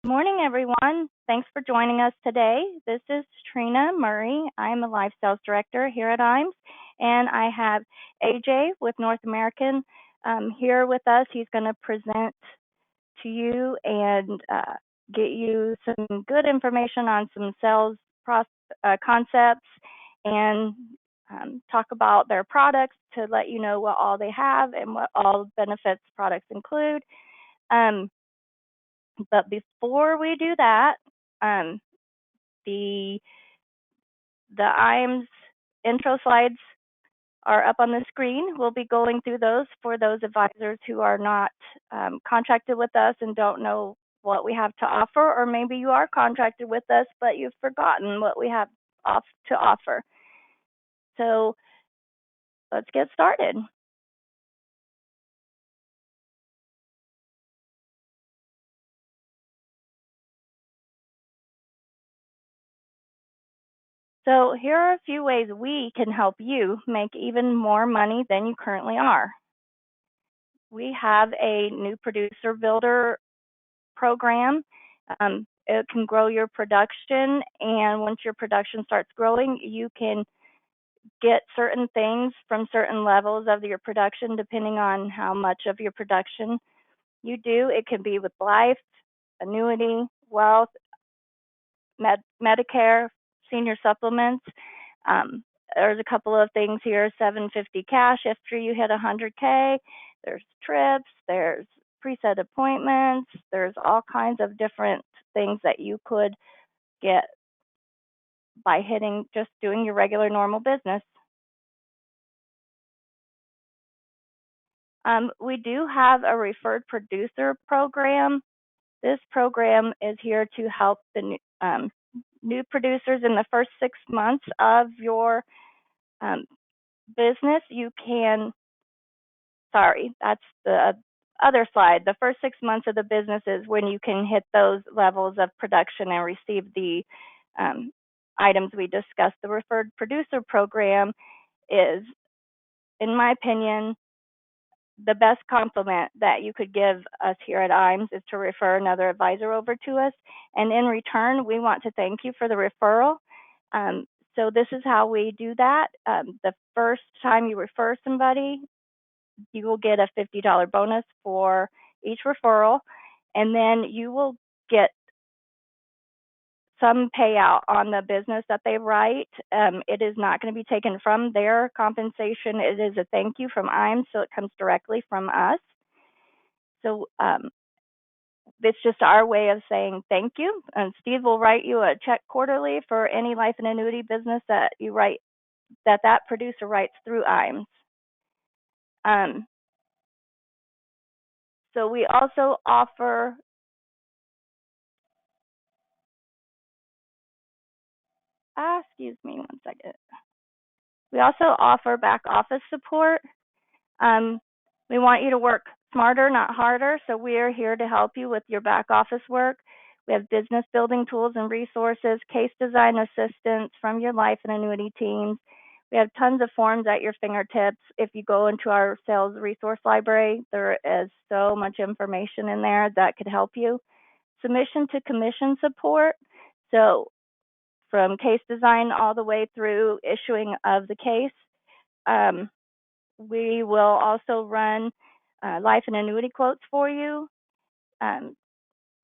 Morning, everyone. Thanks for joining us today. This is Trina Murray. I am a Life Sales Director here at IAMS, and I have AJ with North American here with us. He's going to present to you and get you some good information on some sales concepts and talk about their products to let you know what all they have and what all benefits products include. But before we do that, the IAMS intro slides are up on the screen. We'll be going through those for those advisors who are not contracted with us and don't know what we have to offer, or maybe you are contracted with us, but you've forgotten what we have to offer. So let's get started. So here are a few ways we can help you make even more money than you currently are. We have a new producer builder program. It can grow your production, and once your production starts growing, you can get certain things from certain levels of your production depending on how much of your production you do. It can be with life, annuity, wealth, Medicare, senior supplements. There's a couple of things here: $750 cash after you hit 100K. There's trips. There's preset appointments. There's all kinds of different things that you could get by just doing your regular normal business. We do have a referred producer program. This program is here to help the new producers in the first 6 months of your business. That's the other slide. The first 6 months of the business is when you can hit those levels of production and receive the items we discussed. The referred producer program is, in my opinion, the best compliment that you could give us here at IAMS is to refer another advisor over to us. And in return, we want to thank you for the referral. So this is how we do that. The first time you refer somebody, you will get a $50 bonus for each referral, and then you will get some payout on the business that they write. It is not going to be taken from their compensation. It is a thank you from IAMS, so it comes directly from us. So it's just our way of saying thank you. And Steve will write you a check quarterly for any life and annuity business that you write, that producer writes through IAMS. So we also offer excuse me one second. We also offer back office support. We want you to work smarter, not harder, so we are here to help you with your back office work. We have business building tools and resources, case design assistance from your life and annuity teams. We have tons of forms at your fingertips. If you go into our sales resource library, there is so much information in there that could help you. Submission to commission support. So from case design all the way through issuing of the case. We will also run life and annuity quotes for you.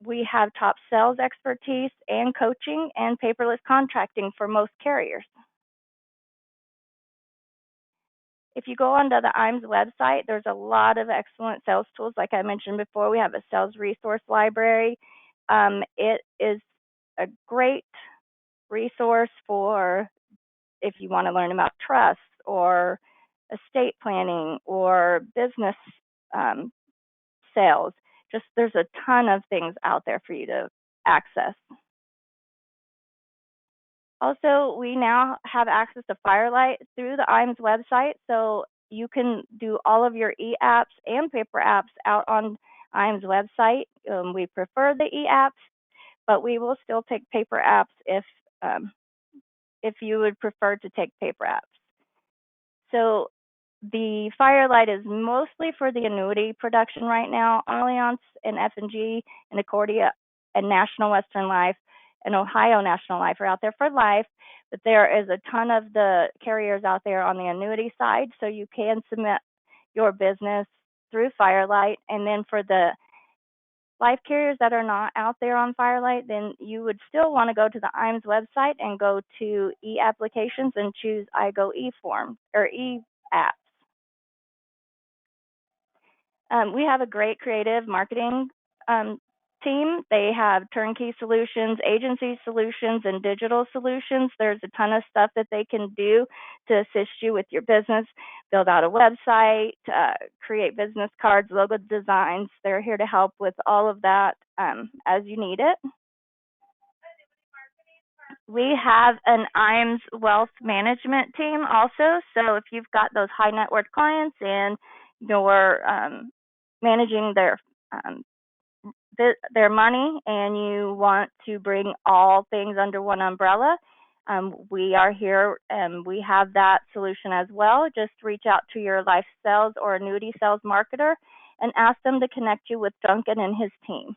We have top sales expertise and coaching and paperless contracting for most carriers. If you go onto the IAMS website, there's a lot of excellent sales tools. Like I mentioned before, we have a sales resource library. It is a great resource for if you want to learn about trusts or estate planning or business sales. Just there's a ton of things out there for you to access. Also, we now have access to Firelight through the IAMS website, so you can do all of your e-apps and paper apps out on IAMS website. We prefer the e-apps, but we will still take paper apps if you would prefer to take paper apps. So the Firelight is mostly for the annuity production right now. Allianz and F&G and Accordia and National Western Life and Ohio National Life are out there for life, but there is a ton of the carriers out there on the annuity side, so you can submit your business through Firelight. And then for the life carriers that are not out there on Firelight, then you would still want to go to the IAMS website and go to e-applications and choose iGo e-form or e-apps. We have a great creative marketing team. They have turnkey solutions, agency solutions, and digital solutions. There's a ton of stuff that they can do to assist you with your business, build out a website, create business cards, logo designs. They're here to help with all of that as you need it. We have an IAMS wealth management team also. So if you've got those high net worth clients and you're managing their money and you want to bring all things under one umbrella, we are here and we have that solution as well. Just reach out to your life sales or annuity sales marketer and ask them to connect you with Duncan and his team.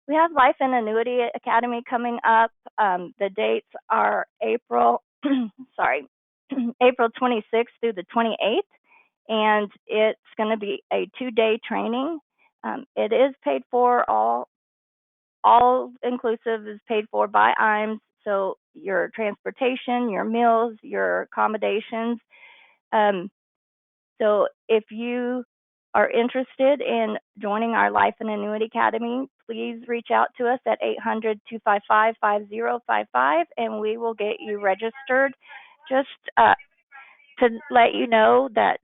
We have Life and Annuity Academy coming up. The dates are April 26th through the 28th, and it's going to be a 2-day training. It is paid for, all inclusive is paid for by IAMS, so your transportation, your meals, your accommodations. So if you are interested in joining our Life and Annuity Academy, please reach out to us at 800-255-5055, and we will get you registered. Just to let you know that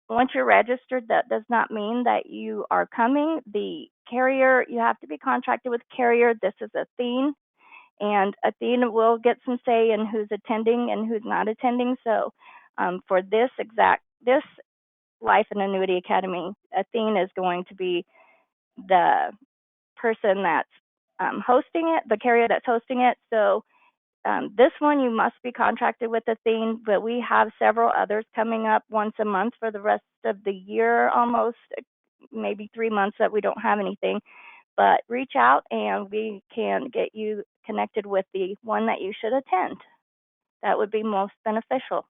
once you're registered, that does not mean that you are coming. The carrier, you have to be contracted with carrier. This is Athene, and Athene will get some say in who's attending and who's not attending. So for this Life and Annuity Academy, Athene is going to be the person that's hosting it, the carrier that's hosting it. So this one you must be contracted with Athene, but we have several others coming up once a month for the rest of the year, almost maybe 3 months that we don't have anything. But reach out and we can get you connected with the one that you should attend. That would be most beneficial.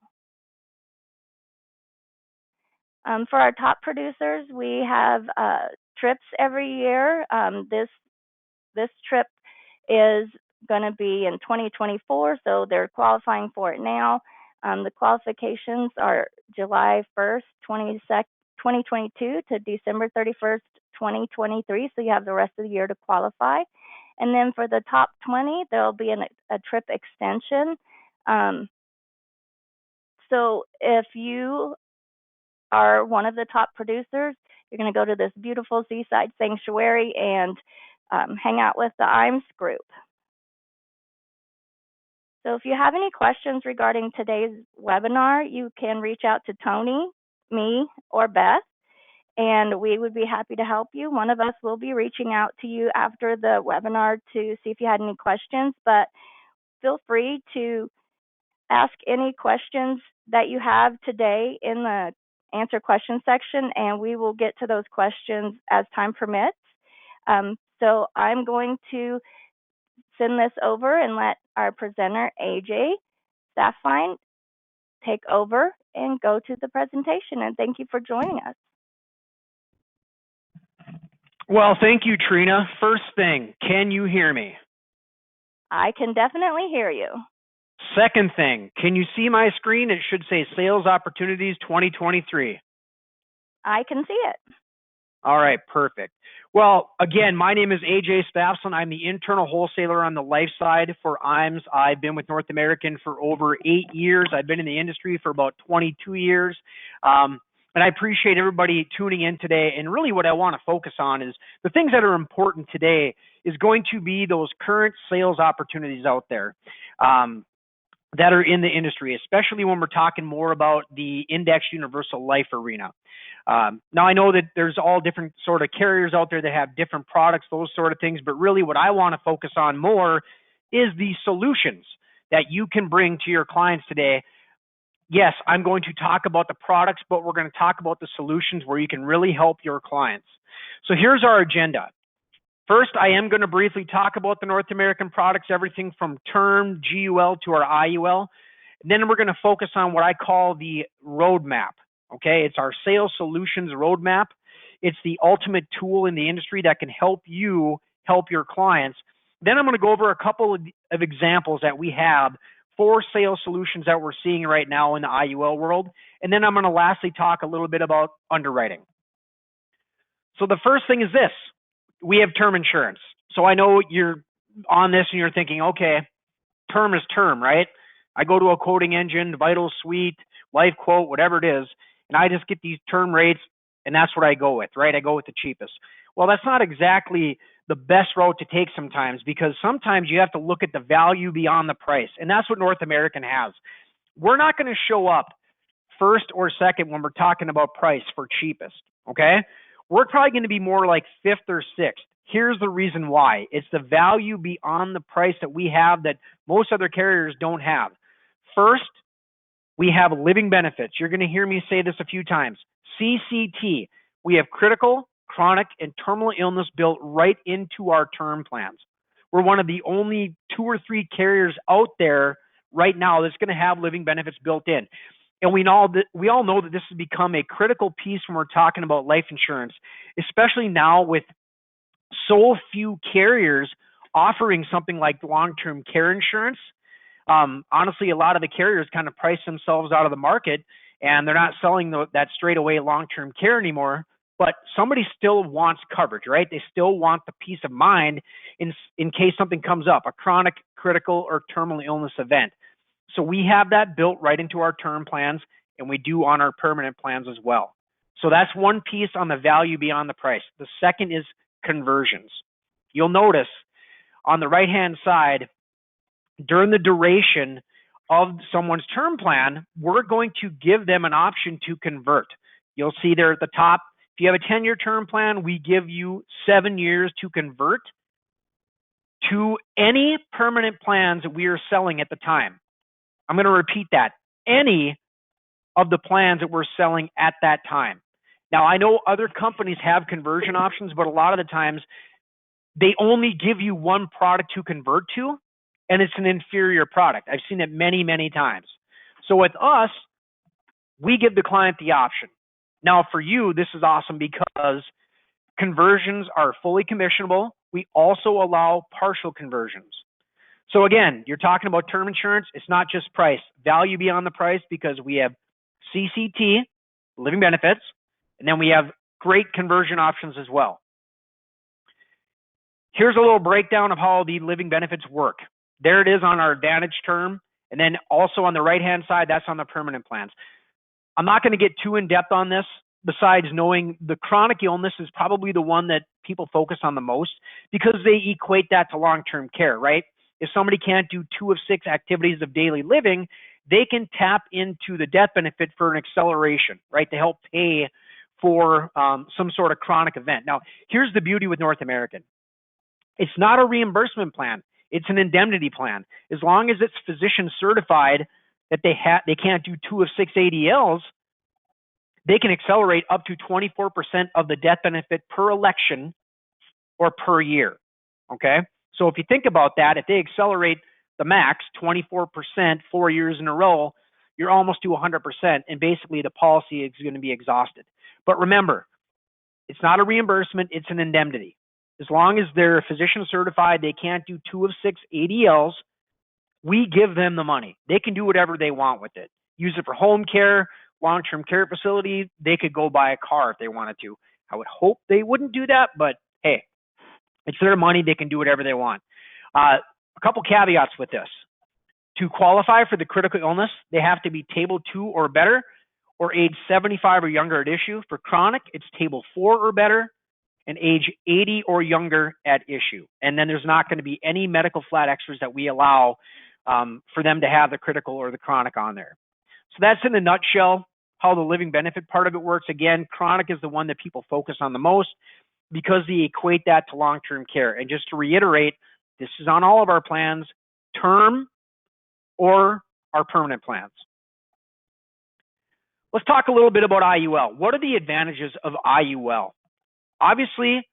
For our top producers, we have trips every year. This trip is going to be in 2024, so they're qualifying for it now. The qualifications are July 1st, 2022 to December 31st, 2023, so you have the rest of the year to qualify. And then for the top 20, there'll be a trip extension. So if you are one of the top producers, you're going to go to this beautiful seaside sanctuary and hang out with the IAMS group. So if you have any questions regarding today's webinar, you can reach out to Tony, me, or Beth, and we would be happy to help you. One of us will be reaching out to you after the webinar to see if you had any questions, but feel free to ask any questions that you have today in the answer question section, and we will get to those questions as time permits. So I'm going to send this over and let our presenter, AJ Stafslien, take over and go to the presentation. And thank you for joining us. Well, thank you, Trina. First thing, can you hear me? I can definitely hear you. Second thing, can you see my screen? It should say Sales Opportunities 2023. I can see it. All right, perfect. Well, again, my name is AJ Stafslien. I'm the internal wholesaler on the life side for IAMS. I've been with North American for over 8 years. I've been in the industry for about 22 years. And I appreciate everybody tuning in today. And really what I want to focus on is the things that are important today is going to be those current sales opportunities out there that are in the industry, especially when we're talking more about the indexed universal life arena. Now, I know that there's all different sort of carriers out there that have different products, those sort of things, but really what I want to focus on more is the solutions that you can bring to your clients today yes, I'm going to talk about the products, but we're going to talk about the solutions where you can really help your clients. So here's our agenda. First, I am going to briefly talk about the North American products, everything from term, GUL to our IUL. And then we're going to focus on what I call the roadmap. Okay, it's our sales solutions roadmap. It's the ultimate tool in the industry that can help you help your clients. Then I'm going to go over a couple of examples that we have for sales solutions that we're seeing right now in the IUL world. And then I'm going to lastly talk a little bit about underwriting. So the first thing is this. We have term insurance. So I know you're on this and you're thinking, okay, term is term, right? I go to a quoting engine, Vital Suite, Life Quote, whatever it is, and I just get these term rates, and that's what I go with, right? I go with the cheapest. Well, that's not exactly the best route to take sometimes, because sometimes you have to look at the value beyond the price, and that's what North American has. We're not going to show up first or second when we're talking about price for cheapest, okay? We're probably going to be more like fifth or sixth. Here's the reason why. It's the value beyond the price that we have that most other carriers don't have. First, we have living benefits. You're going to hear me say this a few times. CCT. We have critical, chronic, and terminal illness built right into our term plans. We're one of the only 2 or 3 carriers out there right now that's going to have living benefits built in. And we all know that this has become a critical piece when we're talking about life insurance, especially now with so few carriers offering something like long-term care insurance. Honestly, a lot of the carriers kind of price themselves out of the market, and they're not selling that straightaway long-term care anymore. But somebody still wants coverage, right? They still want the peace of mind in case something comes up, a chronic, critical, or terminal illness event. So we have that built right into our term plans, and we do on our permanent plans as well. So that's one piece on the value beyond the price. The second is conversions. You'll notice on the right-hand side, during the duration of someone's term plan, we're going to give them an option to convert. You'll see there at the top, if you have a 10-year term plan, we give you 7 years to convert to any permanent plans that we are selling at the time. I'm going to repeat that. Any of the plans that we're selling at that time. Now, I know other companies have conversion options, but a lot of the times they only give you one product to convert to, and it's an inferior product. I've seen it many, many times. So with us, we give the client the option. Now, for you, this is awesome because conversions are fully commissionable. We also allow partial conversions. So again, you're talking about term insurance. It's not just price, value beyond the price, because we have CCT, living benefits, and then we have great conversion options as well. Here's a little breakdown of how the living benefits work. There it is on our Advantage term, and then also on the right-hand side, that's on the permanent plans. I'm not going to get too in-depth on this, besides knowing the chronic illness is probably the one that people focus on the most, because they equate that to long-term care, right? If somebody can't do 2 of 6 activities of daily living, they can tap into the death benefit for an acceleration, right, to help pay for some sort of chronic event. Now, here's the beauty with North American. It's not a reimbursement plan. It's an indemnity plan. As long as it's physician certified that they can't do 2 of 6 ADLs, they can accelerate up to 24% of the death benefit per election or per year, okay? So if you think about that, if they accelerate the max 24% 4 years in a row, you're almost to 100%, and basically the policy is going to be exhausted. But remember, it's not a reimbursement, it's an indemnity. As long as they're physician certified, they can't do 2 of 6 ADLs, we give them the money. They can do whatever they want with it. Use it for home care, long-term care facility. They could go buy a car if they wanted to. I would hope they wouldn't do that, but hey, it's their money. They can do whatever they want. A couple caveats with this. To qualify for the critical illness, they have to be table 2 or better, or age 75 or younger at issue. For chronic, it's table 4 or better, and age 80 or younger at issue. And then there's not going to be any medical flat extras that we allow for them to have the critical or the chronic on there. So that's in a nutshell how the living benefit part of it works. Again, chronic is the one that people focus on the most because they equate that to long-term care. And just to reiterate, this is on all of our plans, term or our permanent plans. Let's talk a little bit about IUL. What are the advantages of IUL? Obviously,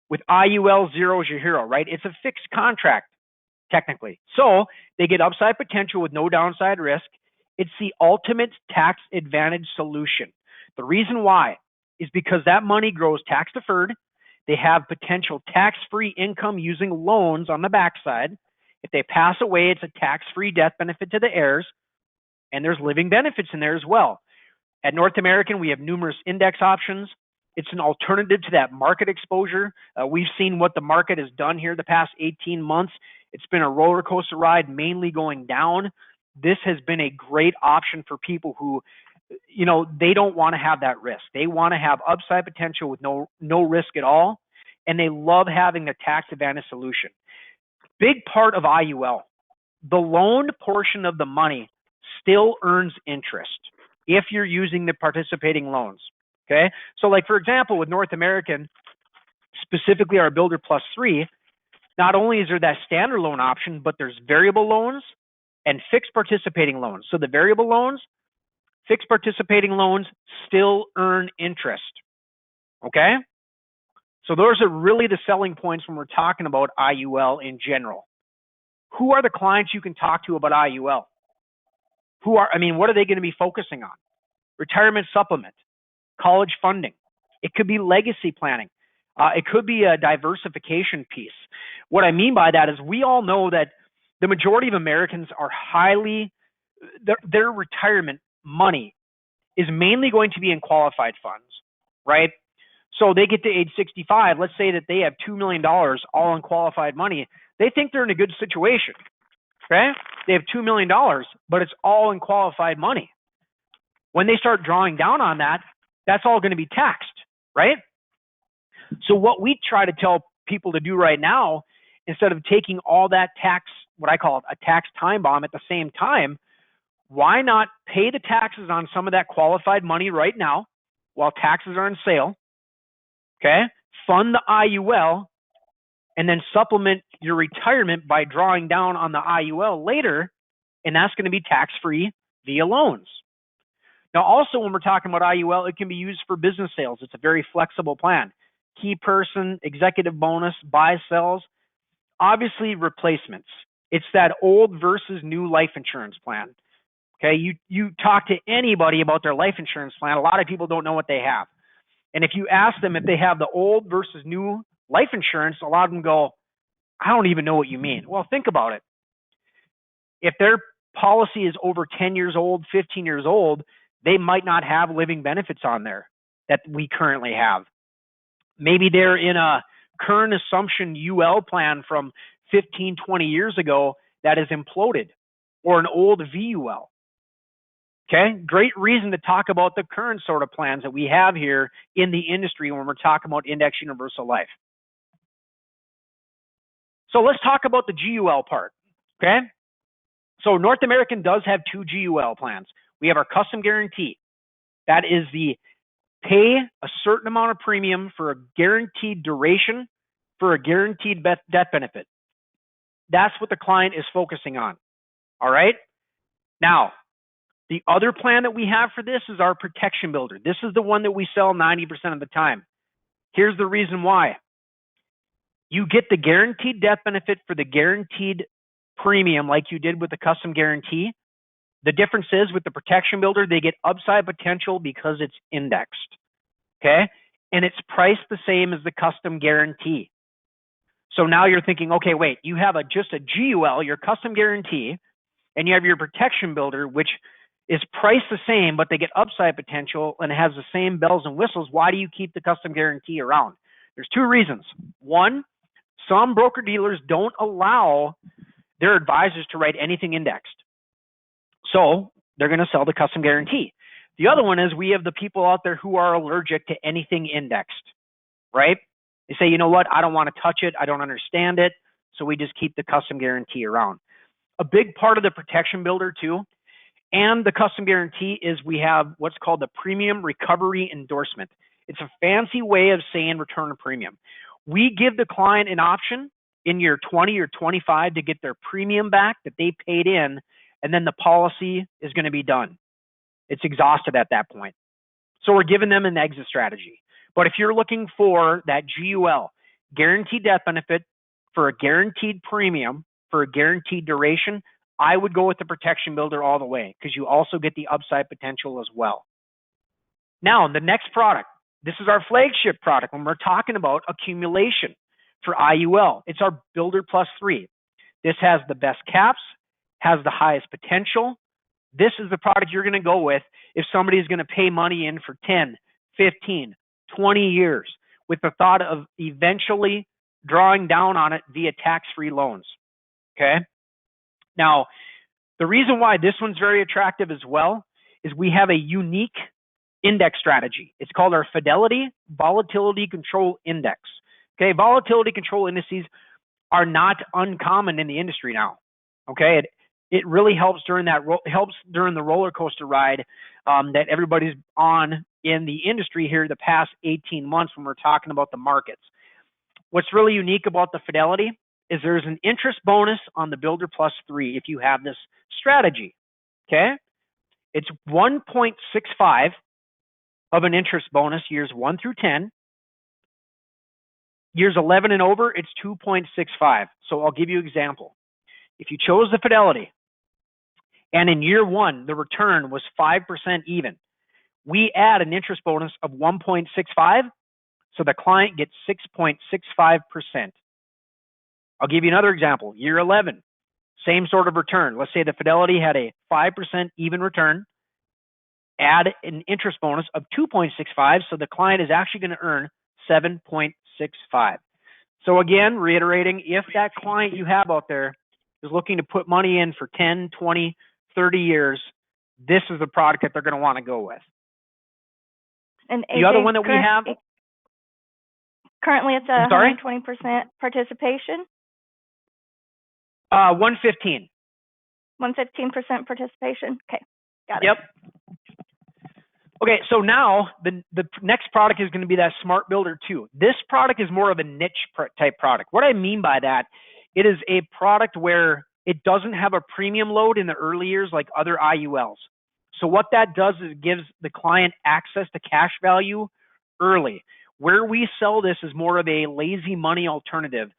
with IUL, zero is your hero, right? It's a fixed contract, technically. So they get upside potential with no downside risk. It's the ultimate tax advantage solution. The reason why is because that money grows tax deferred. They have potential tax-free income using loans on the backside. If they pass away, it's a tax-free death benefit to the heirs, and there's living benefits in there as well. At North American, we have numerous index options. It's an alternative to that market exposure. We've seen what the market has done here the past 18 months. It's been a roller coaster ride, mainly going down. This has been a great option for people who, they don't want to have that risk. They want to have upside potential with no risk at all, and they love having the tax advantage solution. Big part of IUL, the loaned portion of the money still earns interest if you're using the participating loans. Okay, so like for example, with North American, specifically our Builder Plus 3, not only is there that standard loan option, but there's variable loans and fixed participating loans. So the variable loans, fixed participating loans still earn interest. Okay, so those are really the selling points when we're talking about IUL in general. Who are the clients you can talk to about IUL? What are they going to be focusing on? Retirement supplement, college funding. It could be legacy planning. It could be a diversification piece. What I mean by that is we all know that the majority of Americans are their retirement money is mainly going to be in qualified funds, right? So they get to age 65. Let's say that they have $2 million all in qualified money. They think they're in a good situation, okay? They have $2 million, but it's all in qualified money. When they start drawing down on that, that's all going to be taxed, right? So what we try to tell people to do right now, instead of taking all that tax, what I call a tax time bomb at the same time, why not pay the taxes on some of that qualified money right now while taxes are on sale, okay? Fund the IUL, and then supplement your retirement by drawing down on the IUL later, and that's going to be tax-free via loans. Now, also, when we're talking about IUL, it can be used for business sales. It's a very flexible plan. Key person, executive bonus, buy, sells, obviously replacements. It's that old versus new life insurance plan. Okay, you talk to anybody about their life insurance plan, a lot of people don't know what they have. And if you ask them if they have the old versus new life insurance, a lot of them go, I don't even know what you mean. Well, think about it. If their policy is over 10 years old, 15 years old, they might not have living benefits on there that we currently have. Maybe they're in a current assumption UL plan from 15, 20 years ago that is imploded, or an old VUL. Okay, great reason to talk about the current sort of plans that we have here in the industry when we're talking about Index Universal Life. So let's talk about the GUL part, okay? So North American does have two GUL plans. We have our custom guarantee. That is the pay a certain amount of premium for a guaranteed duration for a guaranteed death benefit. That's what the client is focusing on, all right? Now, the other plan that we have for this is our protection builder. This is the one that we sell 90% of the time. Here's the reason why. You get the guaranteed death benefit for the guaranteed premium like you did with the custom guarantee. The difference is with the protection builder, they get upside potential because it's indexed, okay? And it's priced the same as the custom guarantee. So now you're thinking, okay, wait, you have just a GUL, your custom guarantee, and you have your protection builder, which is priced the same, but they get upside potential and it has the same bells and whistles. Why do you keep the custom guarantee around? There's two reasons. One, some broker dealers don't allow their advisors to write anything indexed. So they're going to sell the custom guarantee. The other one is we have the people out there who are allergic to anything indexed, right? They say, you know what, I don't want to touch it. I don't understand it. So we just keep the custom guarantee around. A big part of the protection builder too, and the custom guarantee is we have what's called the premium recovery endorsement. It's a fancy way of saying return of premium. We give the client an option in year 20 or 25 to get their premium back that they paid in, and then the policy is going to be done. It's exhausted at that point. So we're giving them an exit strategy. But if you're looking for that GUL, guaranteed death benefit for a guaranteed premium, for a guaranteed duration, I would go with the Protection Builder all the way because you also get the upside potential as well. Now, the next product, this is our flagship product when we're talking about accumulation for IUL. It's our Builder Plus 3. This has the best caps, has the highest potential. This is the product you're going to go with if somebody's going to pay money in for 10, 15, 20 years with the thought of eventually drawing down on it via tax-free loans. Okay? Now, the reason why this one's very attractive as well is we have a unique index strategy. It's called our Fidelity Volatility Control Index. Okay, volatility control indices are not uncommon in the industry now. Okay, it really helps during the roller coaster ride that everybody's on in the industry here the past 18 months when we're talking about the markets. What's really unique about the Fidelity is there's an interest bonus on the Builder Plus 3 if you have this strategy. Okay, it's 1.65 of an interest bonus years 1 through 10. Years 11 and over, it's 2.65. So I'll give you an example. If you chose the Fidelity and in year 1, the return was 5% even, we add an interest bonus of 1.65, so the client gets 6.65%. I'll give you another example. Year 11, same sort of return. Let's say the Fidelity had a 5% even return. Add an interest bonus of 2.65, so the client is actually going to earn 7.65. So again, reiterating, if that client you have out there is looking to put money in for 10, 20, 30 years, this is the product that they're going to want to go with. And the other one that we have, currently it's 120% participation. 115. 115% participation. Okay, got it. Yep. Okay, so now the next product is going to be that Smart Builder 2. This product is more of a niche type product. What I mean by that, it is a product where it doesn't have a premium load in the early years like other IULs. So what that does is it gives the client access to cash value early. Where we sell this is more of a lazy money alternative,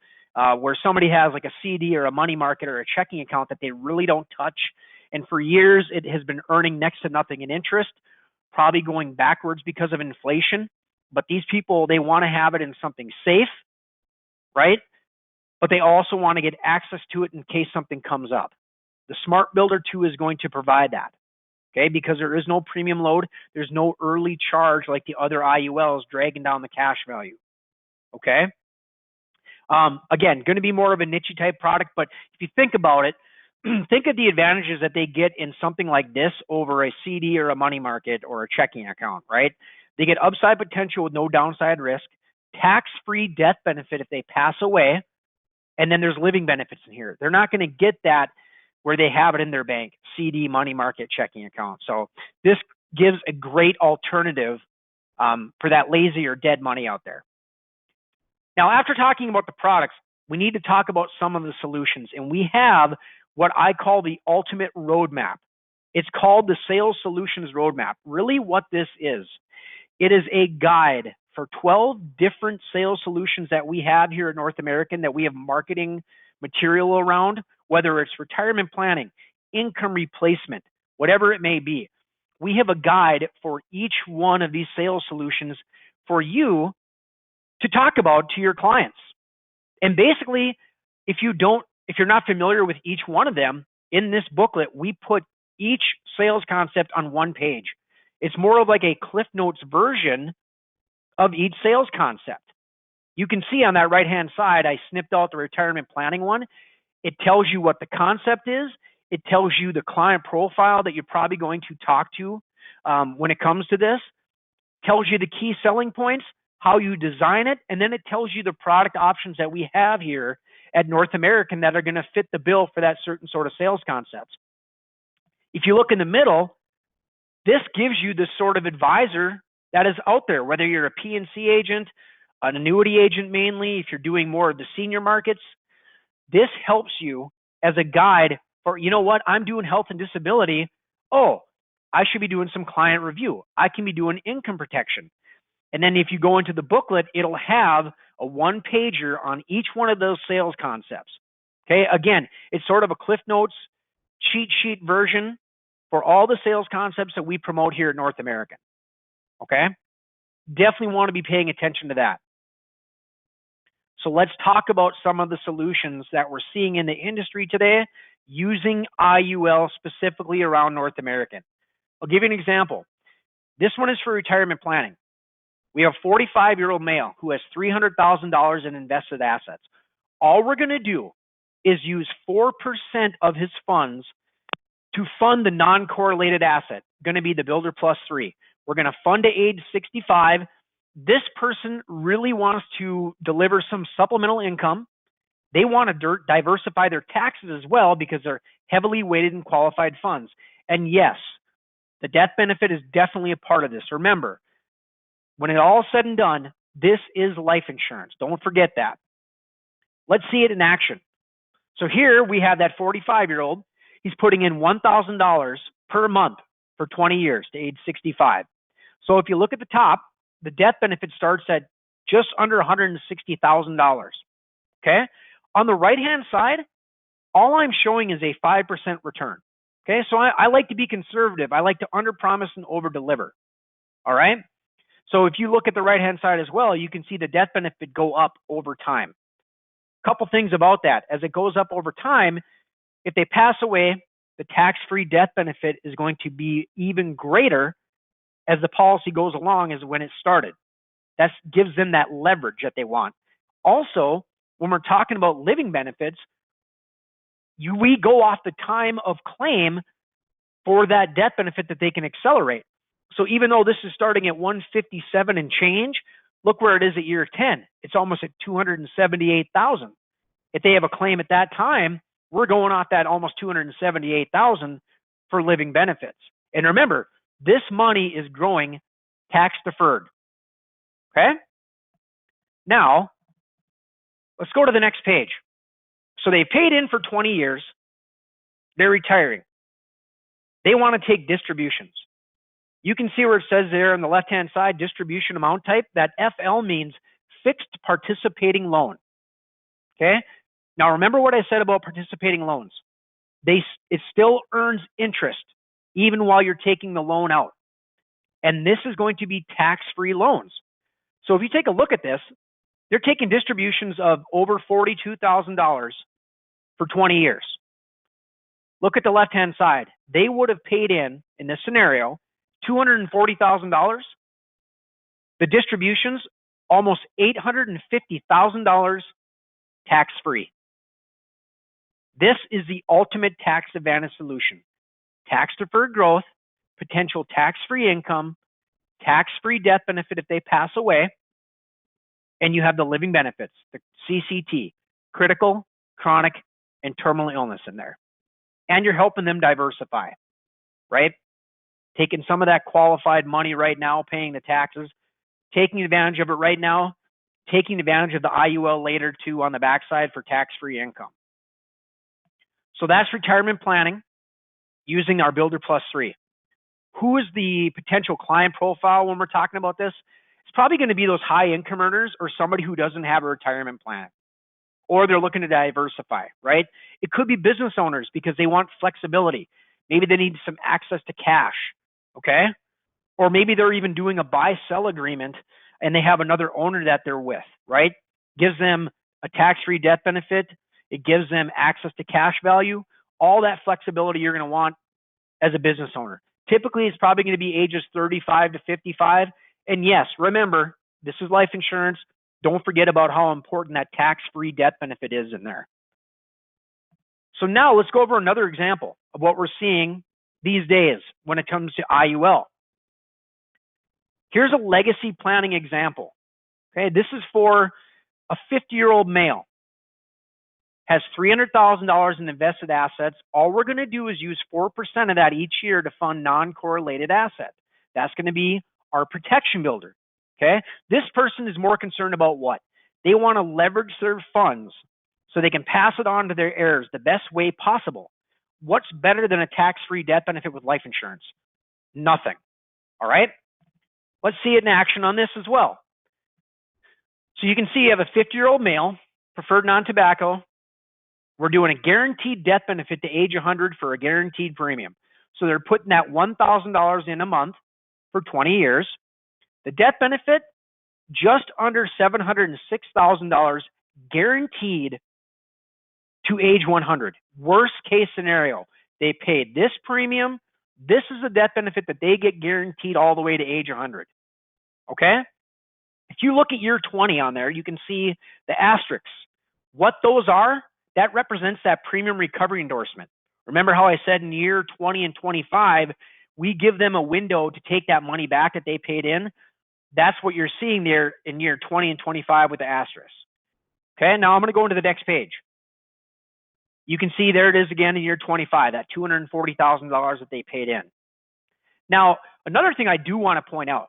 where somebody has like a CD or a money market or a checking account that they really don't touch. And for years, it has been earning next to nothing in interest, probably going backwards because of inflation. But these people, they want to have it in something safe, right? But they also want to get access to it in case something comes up. The Smart Builder 2 is going to provide that, okay? Because there is no premium load. There's no early charge like the other IULs dragging down the cash value, okay? Again, going to be more of a niche type product, but if you think about it, think of the advantages that they get in something like this over a CD or a money market or a checking account, right? They get upside potential with no downside risk, tax-free death benefit if they pass away, and then there's living benefits in here. They're not going to get that where they have it in their bank, CD, money market, checking account. So this gives a great alternative for that lazy or dead money out there. Now, after talking about the products, we need to talk about some of the solutions, and we have what I call the ultimate roadmap. It's called the Sales Solutions Roadmap. Really what this is, it is a guide for 12 different sales solutions that we have here at North American that we have marketing material around, whether it's retirement planning, income replacement, whatever it may be. We have a guide for each one of these sales solutions for you to talk about to your clients. And basically, if you're not familiar with each one of them, in this booklet, we put each sales concept on one page. It's more of like a Cliff Notes version of each sales concept. You can see on that right-hand side, I snipped out the retirement planning one. It tells you what the concept is. It tells you the client profile that you're probably going to talk to when it comes to this. Tells you the key selling points, how you design it, and then it tells you the product options that we have here at North American that are going to fit the bill for that certain sort of sales concepts. If you look in the middle, this gives you the sort of advisor that is out there, whether you're a P&C agent, an annuity agent mainly, if you're doing more of the senior markets. This helps you as a guide for, you know what, I'm doing health and disability. Oh, I should be doing some client review. I can be doing income protection. And then if you go into the booklet, it'll have a one-pager on each one of those sales concepts. Okay, again, it's sort of a Cliff Notes cheat sheet version for all the sales concepts that we promote here at North American. Okay, definitely want to be paying attention to that. So let's talk about some of the solutions that we're seeing in the industry today using IUL specifically around North American. I'll give you an example. This one is for retirement planning. We have a 45-year-old male who has $300,000 in invested assets. All we're going to do is use 4% of his funds to fund the non-correlated asset, going to be the Builder Plus 3. We're going to fund to age 65. This person really wants to deliver some supplemental income. They want to diversify their taxes as well because they're heavily weighted in qualified funds. And yes, the death benefit is definitely a part of this. Remember, when it all said and done, this is life insurance. Don't forget that. Let's see it in action. So here we have that 45-year-old. He's putting in $1,000 per month for 20 years to age 65. So if you look at the top, the death benefit starts at just under $160,000. Okay? On the right-hand side, all I'm showing is a 5% return. Okay? So I like to be conservative. I like to underpromise and overdeliver. All right? So if you look at the right-hand side as well, you can see the death benefit go up over time. Couple things about that. As it goes up over time, if they pass away, the tax-free death benefit is going to be even greater as the policy goes along as when it started. That gives them that leverage that they want. Also, when we're talking about living benefits, we go off the time of claim for that death benefit that they can accelerate. So even though this is starting at 157 and change, look where it is at year 10. It's almost at 278,000. If they have a claim at that time, we're going off that almost 278,000 for living benefits. And remember, this money is growing tax deferred. Okay? Now, let's go to the next page. So they paid in for 20 years. They're retiring. They want to take distributions. You can see where it says there on the left-hand side, distribution amount type. That FL means fixed participating loan. Okay? Now, remember what I said about participating loans. It still earns interest even while you're taking the loan out. And this is going to be tax-free loans. So if you take a look at this, they're taking distributions of over $42,000 for 20 years. Look at the left-hand side. They would have paid in this scenario, $240,000. The distributions, almost $850,000 tax-free. This is the ultimate tax advantage solution. Tax-deferred growth, potential tax-free income, tax-free death benefit if they pass away, and you have the living benefits, the CCT, critical, chronic, and terminal illness in there. And you're helping them diversify, right? Taking some of that qualified money right now, paying the taxes, taking advantage of it right now, taking advantage of the IUL later too on the backside for tax-free income. So that's retirement planning using our Builder Plus 3. Who is the potential client profile when we're talking about this? It's probably going to be those high income earners or somebody who doesn't have a retirement plan, or they're looking to diversify, right? It could be business owners because they want flexibility. Maybe they need some access to cash, okay? Or maybe they're even doing a buy-sell agreement and they have another owner that they're with, right? Gives them a tax-free death benefit. It gives them access to cash value. All that flexibility you're going to want as a business owner. Typically, it's probably going to be ages 35 to 55. And yes, remember, this is life insurance. Don't forget about how important that tax-free death benefit is in there. So now let's go over another example of what we're seeing these days when it comes to IUL. Here's a legacy planning example. Okay, this is for a 50-year-old male. Has $300,000 in invested assets. All we're going to do is use 4% of that each year to fund non-correlated assets. That's going to be our protection builder. Okay, this person is more concerned about what? They want to leverage their funds so they can pass it on to their heirs the best way possible. What's better than a tax-free death benefit with life insurance? Nothing. All right. Let's see it in action on this as well. So you can see you have a 50-year-old male, preferred non-tobacco. We're doing a guaranteed death benefit to age 100 for a guaranteed premium. So they're putting that $1,000 in a month for 20 years. The death benefit, just under $706,000 guaranteed to age 100. Worst case scenario, they paid this premium. This is the death benefit that they get guaranteed all the way to age 100. Okay? If you look at year 20 on there, you can see the asterisks. What those are, that represents that premium recovery endorsement. Remember how I said in year 20 and 25, we give them a window to take that money back that they paid in? That's what you're seeing there in year 20 and 25 with the asterisk. Okay, now I'm going to go into the next page. You can see there it is again in year 25, that $240,000 that they paid in. Now, another thing I do want to point out,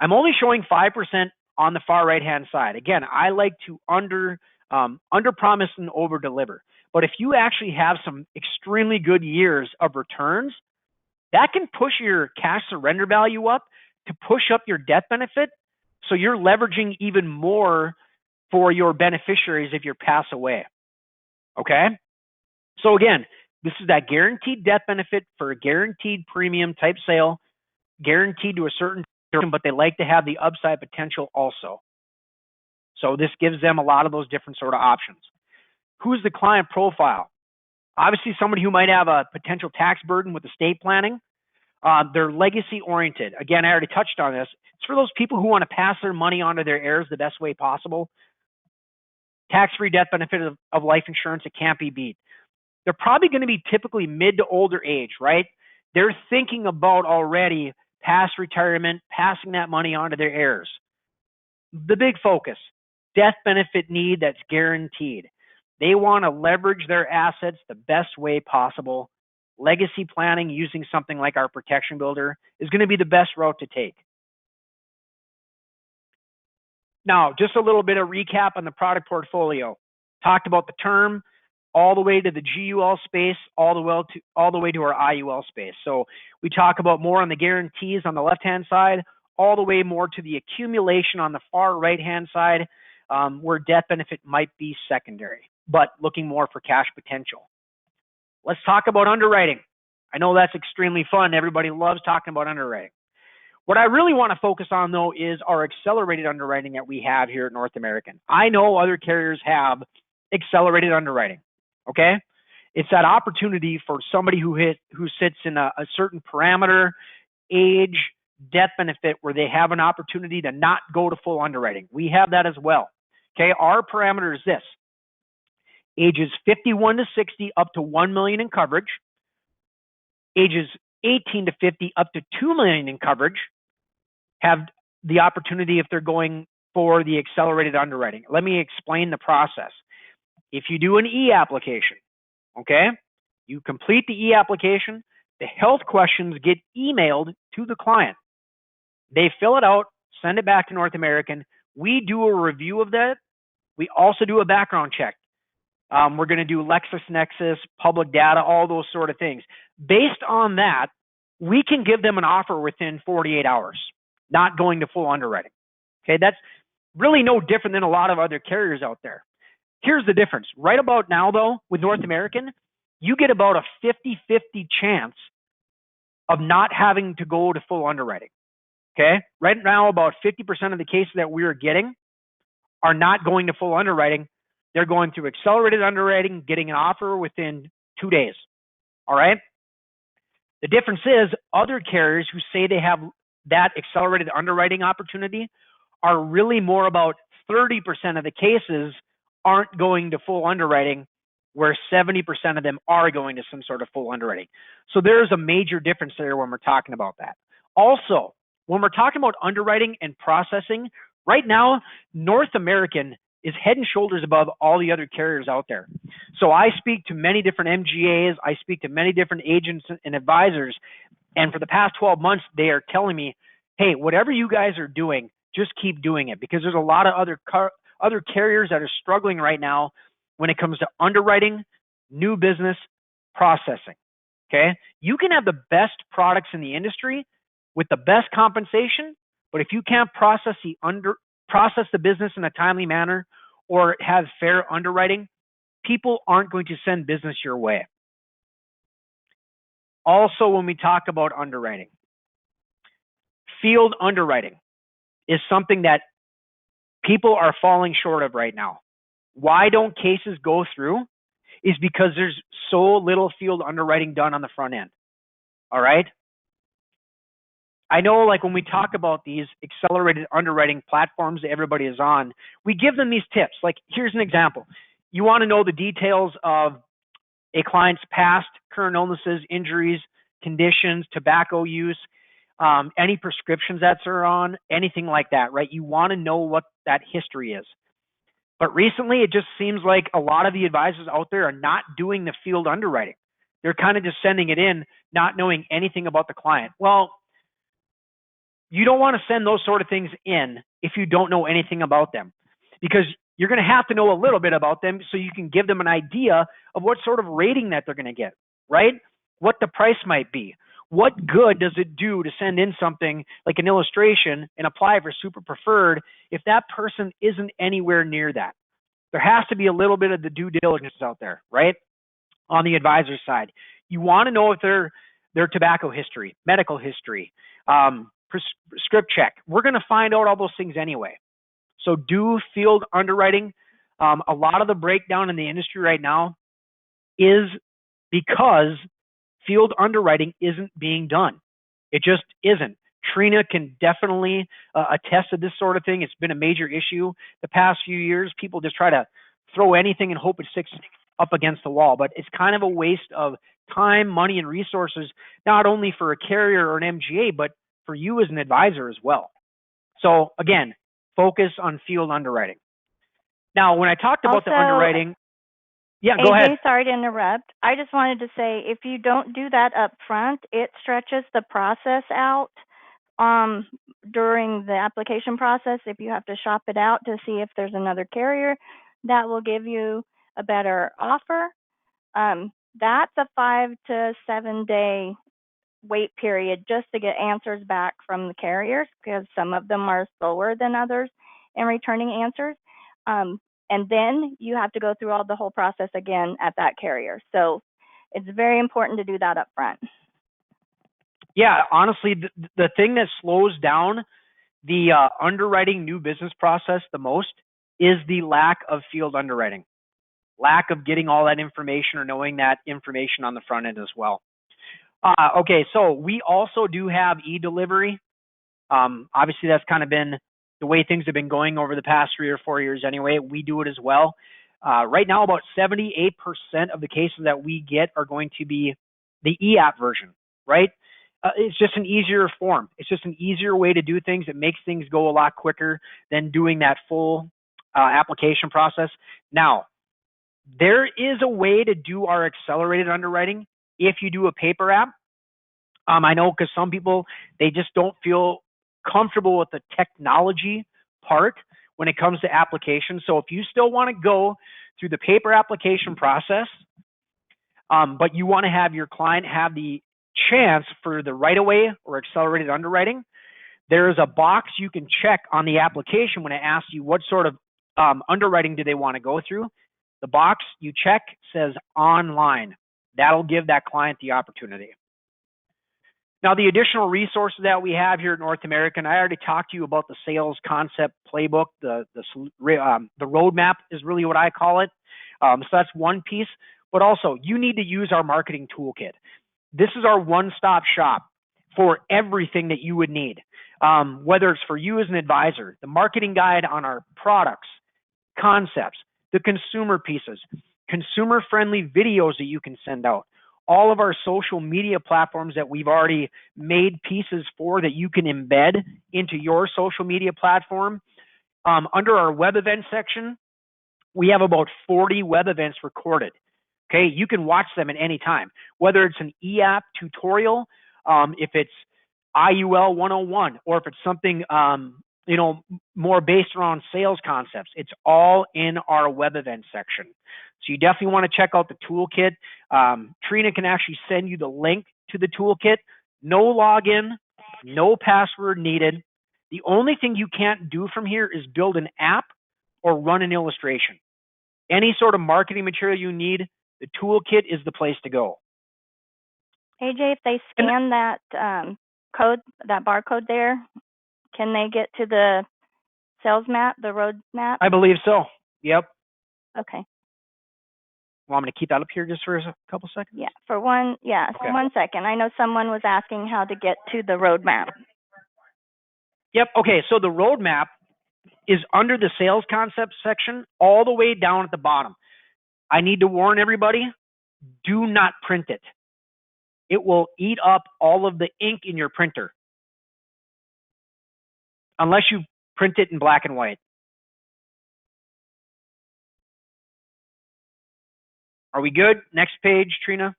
I'm only showing 5% on the far right-hand side. Again, I like to under promise and over deliver. But if you actually have some extremely good years of returns, that can push your cash surrender value up to push up your death benefit. So you're leveraging even more for your beneficiaries if you pass away. Okay? So again, this is that guaranteed death benefit for a guaranteed premium type sale, guaranteed to a certain term, but they like to have the upside potential also. So this gives them a lot of those different sort of options. Who's the client profile? Obviously somebody who might have a potential tax burden with estate planning. They're legacy oriented. Again, I already touched on this. It's for those people who want to pass their money on to their heirs the best way possible. Tax-free death benefit of life insurance, it can't be beat. They're probably going to be typically mid to older age, right? They're thinking about already past retirement, passing that money on to their heirs. The big focus, death benefit need that's guaranteed. They want to leverage their assets the best way possible. Legacy planning using something like our Protection Builder is going to be the best route to take. Now, just a little bit of recap on the product portfolio. Talked about the term, all the way to the GUL space, all the way to our IUL space. So we talk about more on the guarantees on the left-hand side, all the way more to the accumulation on the far right-hand side, where death benefit might be secondary, but looking more for cash potential. Let's talk about underwriting. I know that's extremely fun. Everybody loves talking about underwriting. What I really want to focus on, though, is our accelerated underwriting that we have here at North American. I know other carriers have accelerated underwriting, okay? It's that opportunity for somebody who sits in a certain parameter, age, death benefit, where they have an opportunity to not go to full underwriting. We have that as well, okay? Our parameter is this: ages 51 to 60 up to $1 million in coverage, ages 18 to 50 up to $2 million in coverage, have the opportunity if they're going for the accelerated underwriting. Let me explain the process. If you do an e-application, okay, you complete the e-application, the health questions get emailed to the client. They fill it out, send it back to North American. We do a review of that. We also do a background check. We're going to do LexisNexis, public data, all those sort of things. Based on that, we can give them an offer within 48 hours, not going to full underwriting. Okay, that's really no different than a lot of other carriers out there. Here's the difference. Right about now, though, with North American, you get about a 50-50 chance of not having to go to full underwriting. Okay, right now, about 50% of the cases that we're getting are not going to full underwriting. They're going through accelerated underwriting, getting an offer within 2 days. All right. The difference is other carriers who say they have that accelerated underwriting opportunity are really more about 30% of the cases aren't going to full underwriting, where 70% of them are going to some sort of full underwriting. So there's a major difference there when we're talking about that. Also, when we're talking about underwriting and processing, right now, North American is head and shoulders above all the other carriers out there. So I speak to many different MGAs. I speak to many different agents and advisors. And for the past 12 months, they are telling me, hey, whatever you guys are doing, just keep doing it, because there's a lot of other carriers that are struggling right now when it comes to underwriting, new business, processing. Okay. You can have the best products in the industry with the best compensation, but if you can't process the business in a timely manner or have fair underwriting, people aren't going to send business your way. Also, when we talk about underwriting, field underwriting is something that people are falling short of right now. Why don't cases go through? Is because there's so little field underwriting done on the front end. All right. I know, like, when we talk about these accelerated underwriting platforms that everybody is on, we give them these tips. Like, here's an example. You want to know the details of a client's past, current illnesses, injuries, conditions, tobacco use, any prescriptions that they're on, anything like that, right? You want to know what that history is. But recently, it just seems like a lot of the advisors out there are not doing the field underwriting. They're kind of just sending it in, not knowing anything about the client. Well, you don't want to send those sort of things in if you don't know anything about them, because you're going to have to know a little bit about them so you can give them an idea of what sort of rating that they're going to get, right? What the price might be. What good does it do to send in something like an illustration and apply for super preferred if that person isn't anywhere near that? There has to be a little bit of the due diligence out there, right? On the advisor side, you want to know if their tobacco history, medical history, script check. We're going to find out all those things anyway. So do field underwriting. A lot of the breakdown in the industry right now is because field underwriting isn't being done. It just isn't. Trina can definitely attest to this sort of thing. It's been a major issue the past few years. People just try to throw anything and hope it sticks up against the wall, but it's kind of a waste of time, money, and resources, not only for a carrier or an MGA, but for you as an advisor as well. So again, focus on field underwriting. Now, when I talked about the underwriting, yeah, go ahead. Sorry to interrupt. I just wanted to say, if you don't do that up front, it stretches the process out during the application process. If you have to shop it out to see if there's another carrier that will give you a better offer, that's a 5 to 7 day wait period just to get answers back from the carriers, because some of them are slower than others in returning answers. And then you have to go through the whole process again at that carrier. So it's very important to do that up front. Yeah, honestly, the thing that slows down the underwriting new business process the most is the lack of field underwriting, lack of getting all that information or knowing that information on the front end as well. Okay, so we also do have e-delivery. Obviously, that's kind of been the way things have been going over the past 3 or 4 years anyway. We do it as well. Right now, about 78% of the cases that we get are going to be the e-app version, right? It's just an easier form. It's just an easier way to do things. It makes things go a lot quicker than doing that full application process. Now, there is a way to do our accelerated underwriting if you do a paper app. I know, because some people, they just don't feel comfortable with the technology part when it comes to application. So if you still want to go through the paper application process, but you want to have your client have the chance for the right-of-way or accelerated underwriting, there is a box you can check on the application when it asks you what sort of underwriting do they want to go through. The box you check says online. That'll give that client the opportunity. Now, the additional resources that we have here at North American, I already talked to you about the sales concept playbook. The roadmap is really what I call it. So that's one piece. But also, you need to use our marketing toolkit. This is our one-stop shop for everything that you would need, whether it's for you as an advisor, the marketing guide on our products, concepts, the consumer pieces, consumer-friendly videos that you can send out, all of our social media platforms that we've already made pieces for that you can embed into your social media platform. Under our web event section, we have about 40 web events recorded. Okay, you can watch them at any time, whether it's an e-app tutorial, if it's IUL 101, or if it's something more based around sales concepts. It's all in our web event section. So you definitely want to check out the toolkit. Trina can actually send you the link to the toolkit. No login, no password needed. The only thing you can't do from here is build an app or run an illustration. Any sort of marketing material you need, the toolkit is the place to go. AJ, if they scan that code, that barcode there, can they get to the sales map, the road map? I believe so. Yep. Okay. Well, I'm going to keep that up here just for a couple seconds. Yeah, for one, yeah, okay. 1 second. I know someone was asking how to get to the road map. Yep. Okay. So the roadmap is under the sales concept section, all the way down at the bottom. I need to warn everybody, do not print it. It will eat up all of the ink in your printer. Unless you print it in black and white. Are we good? Next page, Trina.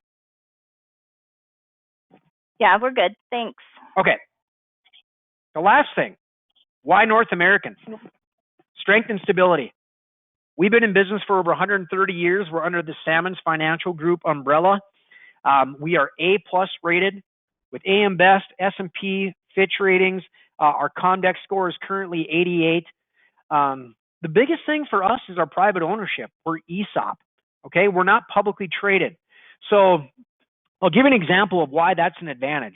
Yeah, we're good. Thanks. Okay. The last thing, why North American? Strength and stability. We've been in business for over 130 years. We're under the Salmons Financial Group umbrella. We are A+ rated with AM Best, S&P, Fitch ratings. Our Comdex score is currently 88. The biggest thing for us is our private ownership. We're ESOP. Okay, we're not publicly traded. So I'll give an example of why that's an advantage.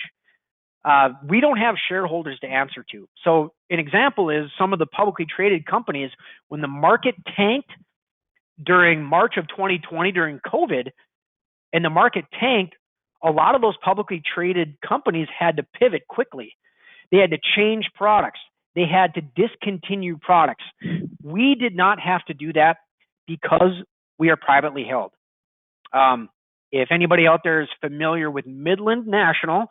We don't have shareholders to answer to. So an example is some of the publicly traded companies, when the market tanked during March of 2020 during COVID, and the market tanked, a lot of those publicly traded companies had to pivot quickly. They had to change products. They had to discontinue products. We did not have to do that because we are privately held. If anybody out there is familiar with Midland National,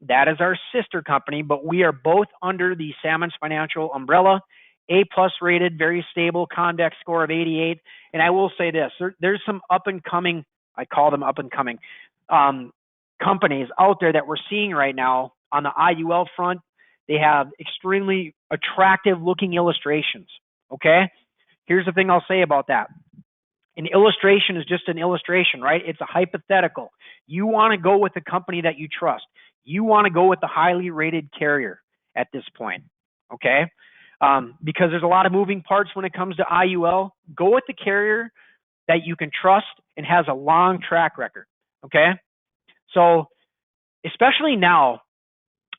that is our sister company, but we are both under the Salmons Financial umbrella, A+ rated, very stable, Comdex score of 88. And I will say this, there's some up and coming, I call them up and coming, companies out there that we're seeing right now on the IUL front. They have extremely attractive looking illustrations. Okay. Here's the thing I'll say about that. An illustration is just an illustration, right? It's a hypothetical. You want to go with the company that you trust. You want to go with the highly rated carrier at this point, okay? Because there's a lot of moving parts when it comes to IUL. Go with the carrier that you can trust and has a long track record, okay? So especially now,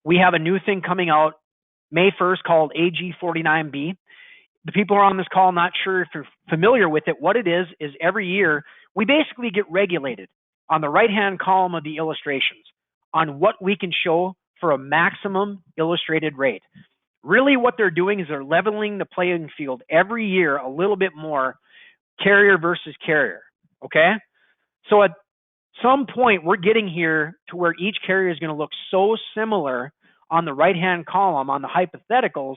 we have a new thing coming out May 1st called AG49B. The people who are on this call, not sure if you're familiar with it. What it is every year, we basically get regulated on the right-hand column of the illustrations on what we can show for a maximum illustrated rate. Really what they're doing is they're leveling the playing field every year a little bit more, carrier versus carrier, okay? So at some point, we're getting here to where each carrier is going to look so similar on the right-hand column on the hypotheticals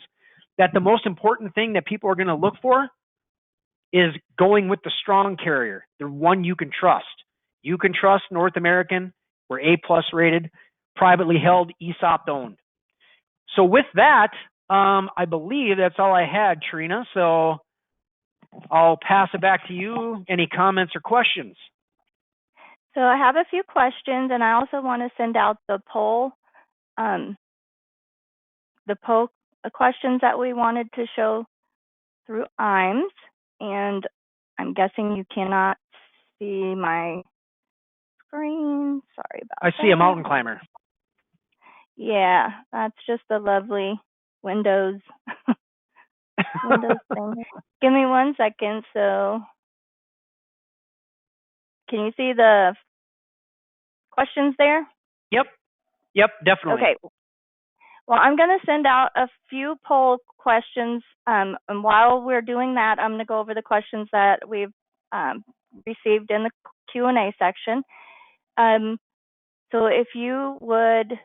that the most important thing that people are going to look for is going with the strong carrier, the one you can trust. You can trust North American. We're A+ rated, privately held, ESOP owned. So with that, I believe that's all I had, Trina. So I'll pass it back to you. Any comments or questions? So I have a few questions, and I also want to send out the poll questions that we wanted to show through IAMS, and I'm guessing you cannot see my screen. Sorry about that. I see a mountain climber. Yeah, that's just a lovely Windows thing. Give me 1 second. So can you see the questions there? Yep, definitely. Okay. Well, I'm going to send out a few poll questions, and while we're doing that, I'm going to go over the questions that we've received in the Q&A section. So if you would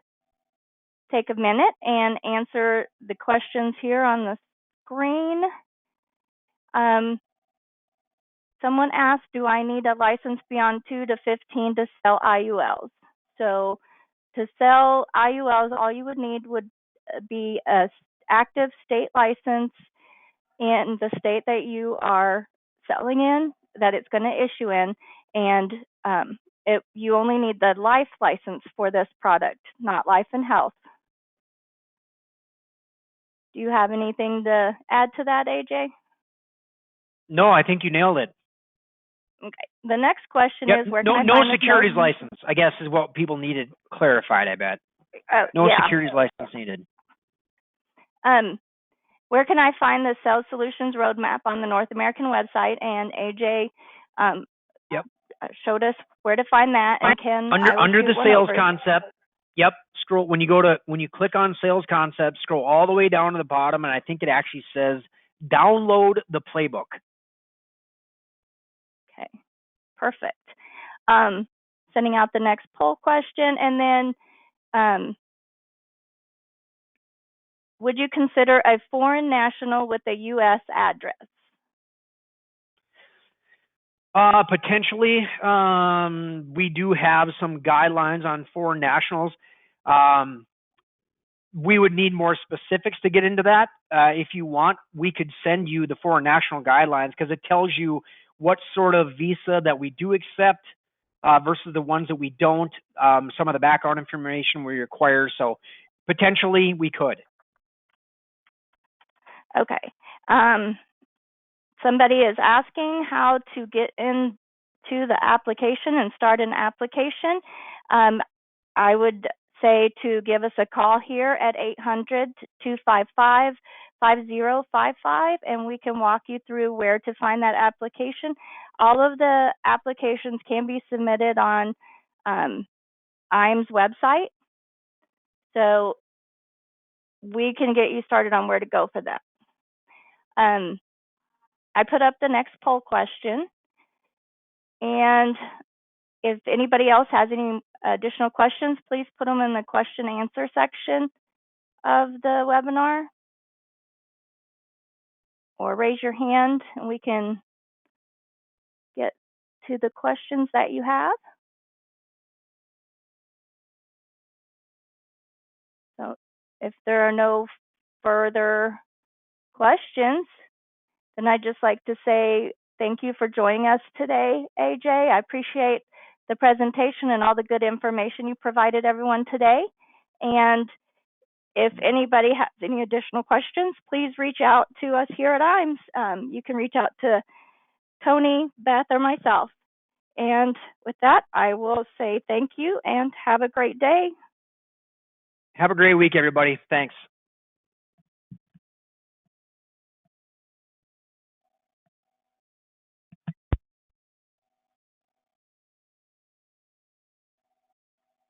take a minute and answer the questions here on the screen. Someone asked, do I need a license beyond 2 to 15 to sell IULs? So to sell IULs, all you would need would be a active state license in the state that you are selling in, that it's going to issue in, and you only need the life license for this product, not life and health. Do you have anything to add to that, AJ? No, I think you nailed it. Okay. The next question is, where can I find no securities license, I guess, is what people needed clarified, I bet. No securities license needed. Where can I find the Sales Solutions Roadmap on the North American website? And AJ showed us where to find that. And Ken, under the sales concept. Yep. Scroll when you click on sales concept, scroll all the way down to the bottom, and I think it actually says download the playbook. Okay. Perfect. Sending out the next poll question, and then would you consider a foreign national with a U.S. address? Potentially. We do have some guidelines on foreign nationals. We would need more specifics to get into that. If you want, we could send you the foreign national guidelines, because it tells you what sort of visa that we do accept versus the ones that we don't, some of the background information we require. So potentially we could. Okay. Somebody is asking how to get into the application and start an application. I would say to give us a call here at 800-255-5055, and we can walk you through where to find that application. All of the applications can be submitted on IAMS website, so we can get you started on where to go for that. I put up the next poll question, and if anybody else has any additional questions, please put them in the question and answer section of the webinar, or raise your hand and we can get to the questions that you have. So if there are no further questions, then I'd just like to say thank you for joining us today, AJ. I appreciate the presentation and all the good information you provided everyone today. And if anybody has any additional questions, please reach out to us here at IAMS. You can reach out to Tony, Beth, or myself. And with that, I will say thank you and have a great day. Have a great week, everybody. Thanks.